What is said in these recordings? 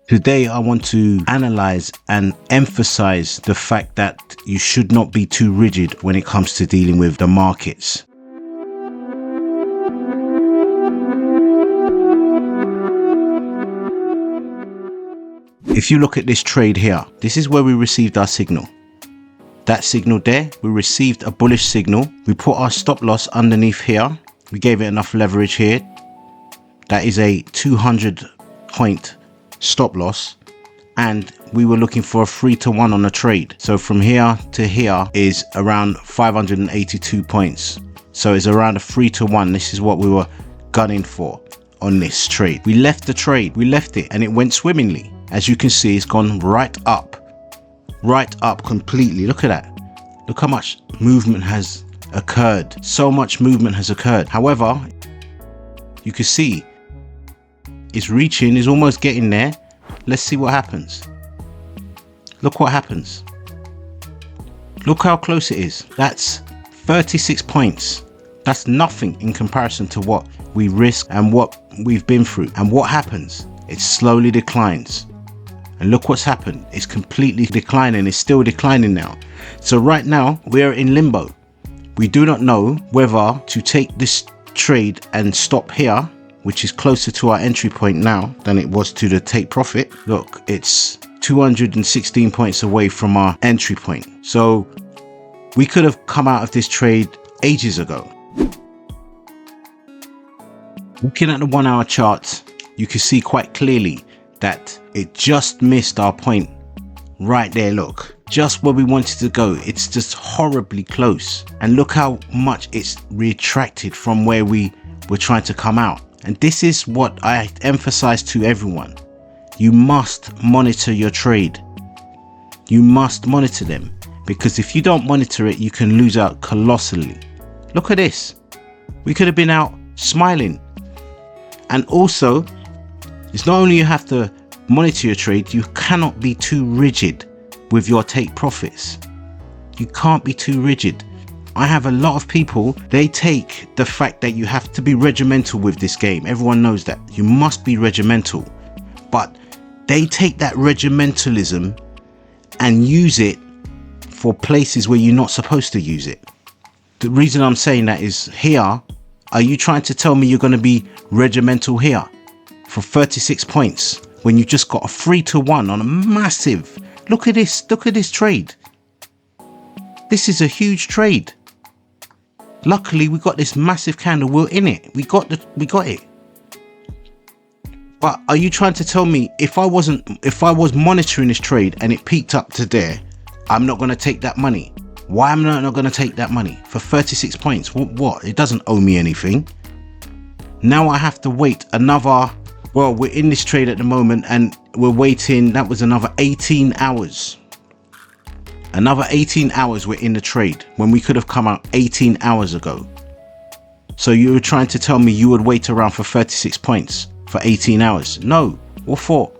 Today, I want to analyze and emphasize the fact that you should not be too rigid when it comes to dealing with the markets. If you look at this trade here, this is where we received our signal. That signal there, we received a bullish signal. We put our stop loss underneath here. We gave it enough leverage here. That is a 200 point stop loss. And we were looking for a 3-to-1 on a trade. So from here to here is around 582 points. So it's around a 3-to-1. This is what we were gunning for on this trade. We left the trade. We left it and it went swimmingly. As you can see, it's gone right up completely. Look at that. Look how much movement has occurred. So much movement has occurred. However, you can see it's reaching, it's almost getting there. Let's see what happens. Look what happens. Look how close it is. That's 36 points. That's nothing in comparison to what we risk and what we've been through. And what happens? It slowly declines. And look what's happened. It's completely declining. It's still declining now. So right now we are in limbo. We do not know whether to take this trade and stop here, which is closer to our entry point now than it was to the take profit. Look, it's 216 points away from our entry point. So we could have come out of this trade ages ago. Looking at the 1 hour chart, you can see quite clearly that it just missed our point right there. Look, just where we wanted to go. It's just horribly close. And look how much it's retracted from where we were trying to come out. And this is what I emphasize to everyone. You must monitor your trade. You must monitor them, because if you don't monitor it, you can lose out colossally. Look at this. We could have been out smiling. And also, it's not only you have to monitor your trade, you cannot be too rigid with your take profits. You can't be too rigid. I have a lot of people, they take the fact that you have to be regimental with this game. Everyone knows that. You must be regimental. But they take that regimentalism and use it for places where you're not supposed to use it. The reason I'm saying that is here, are you trying to tell me you're going to be regimental here for 36 points when you just got a 3-to-1 on a massive, look at this trade. This is a huge trade. Luckily we got this massive candle. We're in it. We got it. But are you trying to tell me if I was monitoring this trade and it peaked up to there, I'm not going to take that money? Why am I not going to take that money for 36 points? What? It doesn't owe me anything. Now I have to wait another, well, we're in this trade at the moment and we're waiting. That was another 18 hours. Another 18 hours we're in the trade when we could have come out 18 hours ago. So you were trying to tell me you would wait around for 36 points for 18 hours? No. What for?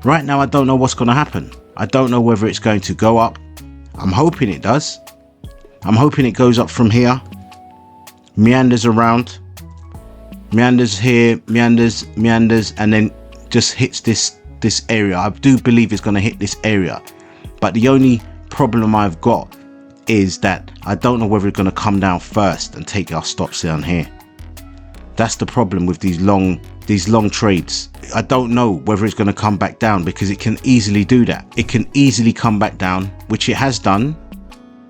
Right now I don't know what's going to happen. I don't know whether it's going to go up. I'm hoping it does. I'm hoping it goes up from here, meanders around, meanders here, meanders, and then just hits this area. I do believe it's going to hit this area. But the only problem I've got is that I don't know whether it's going to come down first and take our stops down here. That's the problem with these long trades. I don't know whether it's going to come back down, because it can easily do that. It can easily come back down, which it has done.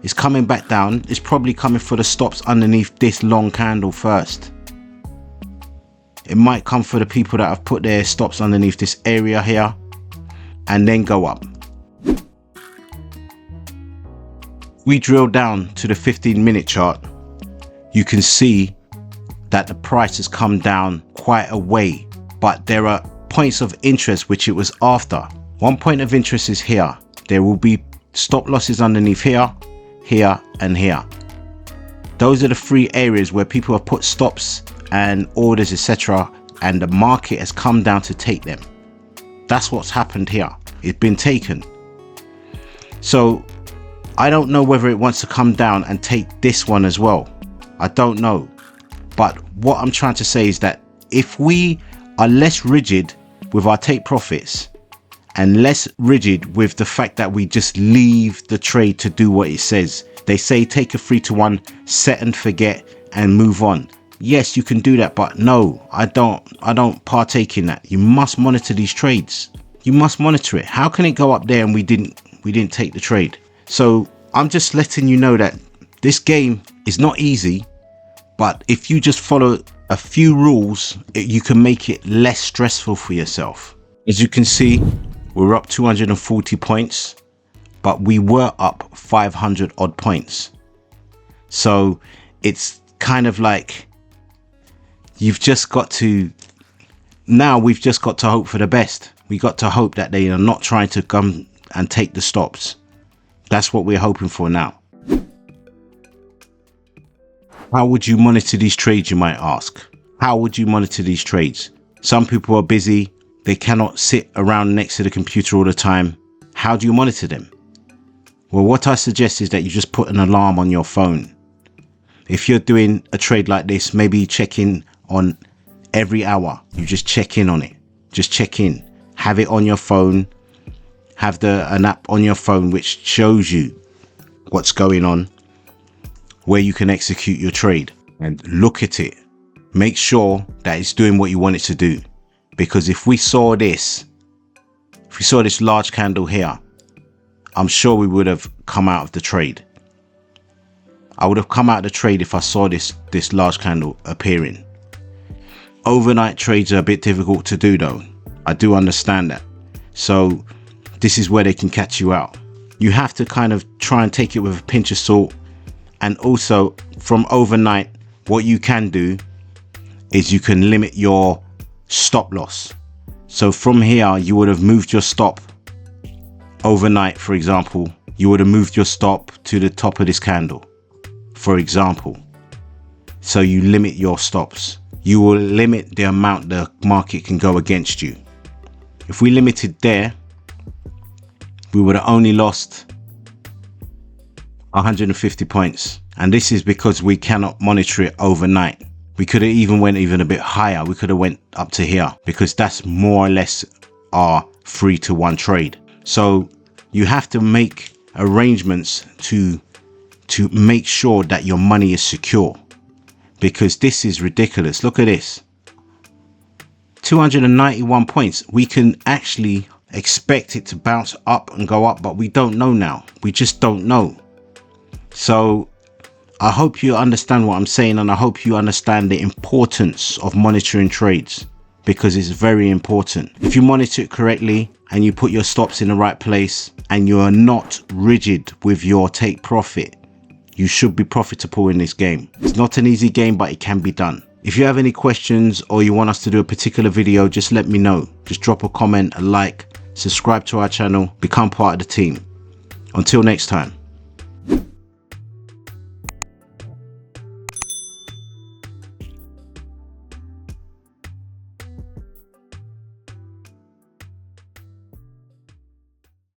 It's coming back down. It's probably coming for the stops underneath this long candle first. It might come for the people that have put their stops underneath this area here and then go up. We drill down to the 15-minute chart. You can see that the price has come down quite a way, but there are points of interest which it was after. One point of interest is here. There will be stop losses underneath here, here, and here. Those are the three areas where people have put stops and orders, etc., and the market has come down to take them. That's what's happened here. It's been taken. So I don't know whether it wants to come down and take this one as well. I don't know. But what I'm trying to say is that if we are less rigid with our take profits and less rigid with the fact that we just leave the trade to do what it says. They say take a 3-to-1, set and forget and move on. Yes, you can do that, but no, I don't partake in that. You must monitor these trades. You must monitor it. How can it go up there and we didn't take the trade? So I'm just letting you know that this game is not easy, but if you just follow a few rules, you can make it less stressful for yourself. As you can see, we're up 240 points, but we were up 500 odd points. So it's kind of like we've just got to hope for the best. We got to hope that they are not trying to come and take the stops. That's what we're hoping for now. How would you monitor these trades, you might ask? How would you monitor these trades? Some people are busy. They cannot sit around next to the computer all the time. How do you monitor them? Well, what I suggest is that you just put an alarm on your phone. If you're doing a trade like this, maybe check in on every hour. You just check in on it. Just check in. Have it on your phone. Have an app on your phone which shows you what's going on, where you can execute your trade, and look at it. Make sure that it's doing what you want it to do. Because if we saw this large candle here, I'm sure we would have come out of the trade. I would have come out of the trade if I saw this large candle appearing. Overnight trades are a bit difficult to do though. I do understand that. So this is where they can catch you out. You have to kind of try and take it with a pinch of salt. And also from overnight, what you can do is you can limit your stop loss. So from here, you would have moved your stop overnight. For example, you would have moved your stop to the top of this candle, for example. So you limit your stops. You will limit the amount the market can go against you. If we limited there, we would have only lost 150 points. And this is because we cannot monitor it overnight. We could have even went even a bit higher. We could have went up to here because that's more or less our 3-to-1 trade. So you have to make arrangements to make sure that your money is secure, because this is ridiculous. Look at this. 291 points. We can actually expect it to bounce up and go up, but we don't know now. We just don't know. So I hope you understand what I'm saying, and I hope you understand the importance of monitoring trades, because it's very important. If you monitor it correctly and you put your stops in the right place and you are not rigid with your take profit, you should be profitable in this game. It's not an easy game, but it can be done. If you have any questions or you want us to do a particular video, just let me know. Just drop a comment, a like, subscribe to our channel, become part of the team. Until next time.